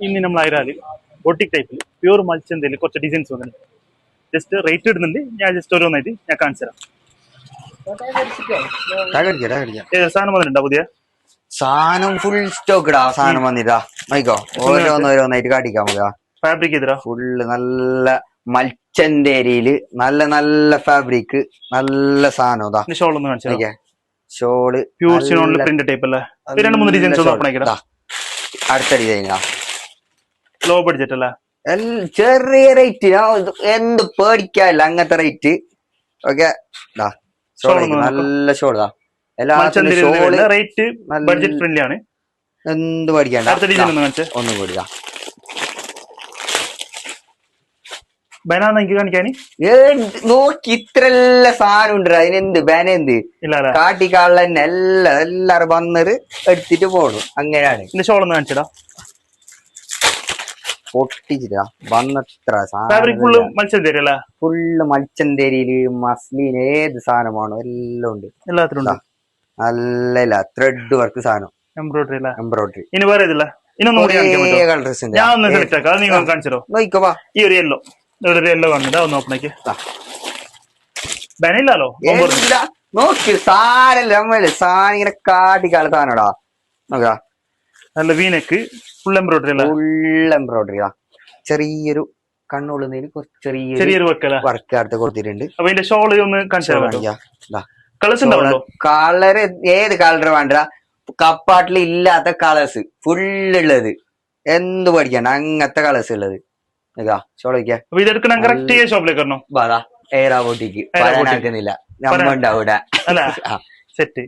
ഇനി നമ്മൾ അയരാല് ബോട്ടിക് ടൈപ്പിൽ പ്യൂർ മൽച്ചന്തയിൽ കുറച്ച് ഡിസൈൻസ് വന്നിട്ടുണ്ട്. ജസ്റ്റ് റേറ്റ് ഇടുന്നുണ്ട്. ഞാൻ ജസ്റ്റ് ഓരോന്നായിട്ട് ഞാൻ കാണിച്ചു തരാം. സാധനം വന്നിട്ടുണ്ടോ പുതിയ സാധനം? ഫുൾ സ്റ്റോക്ക് ഇടാ സാധനം വന്നിട്ടാ. നോക്കോ, ഓരോന്നോരോന്നായിട്ട് കാട്ടിക്കാൻ മതിയാ. ഫാബ്രിക് ചെയ്തിടാ ഫുള്ള് നല്ല മൽച്ചന്തേരിയില് നല്ല നല്ല ഫാബ്രിക്, നല്ല സാധനം. ഷോൾ ഒന്ന് കാണിച്ചു. ഷോള് പ്യൂർ ഷിനോണിൽ പ്രിന്റ് ടൈപ്പ് അല്ലേ? 2-3 ഡിസൈൻസ് ഒന്ന് ഓപ്പൺ ആക്കിടാ. അടുത്ത ഡിസൈനാ ലോ ബഡ്ജറ്റ് അല്ലേ? ചെറിയ റേറ്റ്, എന്ത് പേടിക്കാല്ല അങ്ങനത്തെ റേറ്റ്. ഓക്കെ, നല്ല ഷോളാ. റേറ്റ് ബഡ്ജറ്റ് ഫ്രണ്ട്ലി ആണ്. എന്ത് പേടിക്കാണ്ട, ഒന്നും പേടിക്കാം. നോക്കി ഇത്രല്ല സാധനം ഉണ്ട്. അതിനെന്ത് ബാന എന്ത് കാട്ടിക്കാള തന്നെ എല്ലാരും വന്നത് എടുത്തിട്ട് പോണു. അങ്ങനെയാണ്. ഷോൾ ഒന്ന് കാണിച്ചടാ. പൊട്ടിച്ചിട്ടാ വന്നത്ര ഫുള്ള് മൽച്ചന്തേരിയില് മസ്ലിൻ ഏത് സാധനമാണോ എല്ലാം ഉണ്ട്. എല്ലാത്തിലും നല്ല ത്രെഡ് വർക്ക് സാധനം, എംബ്രോയിഡറി. ഇനി വേറെ ഇതില്ല. കളേഴ്സ് നോക്കിക്കോവാ. ഈ ഒരു യെല്ലോ യെല്ലോ കാണുന്നുണ്ട്. ഒന്ന് ഓപ്പൺ ആക്കി. ബനില്ലല്ലോ നോക്കി സാധനം ഇങ്ങനെ കാട്ടിക്കാള സാധനടാ. നോക്കാ, നല്ല വീനക്ക് ഫുൾ എംബ്രോയിഡറി എംബ്രോയിഡറിയാ. ചെറിയൊരു കണ്ണുള്ളുന്നതിൽ ചെറിയൊരു വർക്ക് അടുത്ത് കൊടുത്തിട്ടുണ്ട്. അപ്പൊ ഇതിന്റെ ഷോള് ഒന്ന് കളർ ഏത് കളർ വേണ്ട, കപ്പാട്ടിൽ ഇല്ലാത്ത കളേഴ്സ് ഫുള്ളുള്ളത്. എന്ത് പഠിക്കണ്ട അങ്ങനത്തെ കളേഴ്സ് ഉള്ളത്. ഏറാ ബോട്ടിക്ക് പറയാനാക്കുന്നില്ല, നമ്മ ഉണ്ടാവൂടെ. സെറ്റ്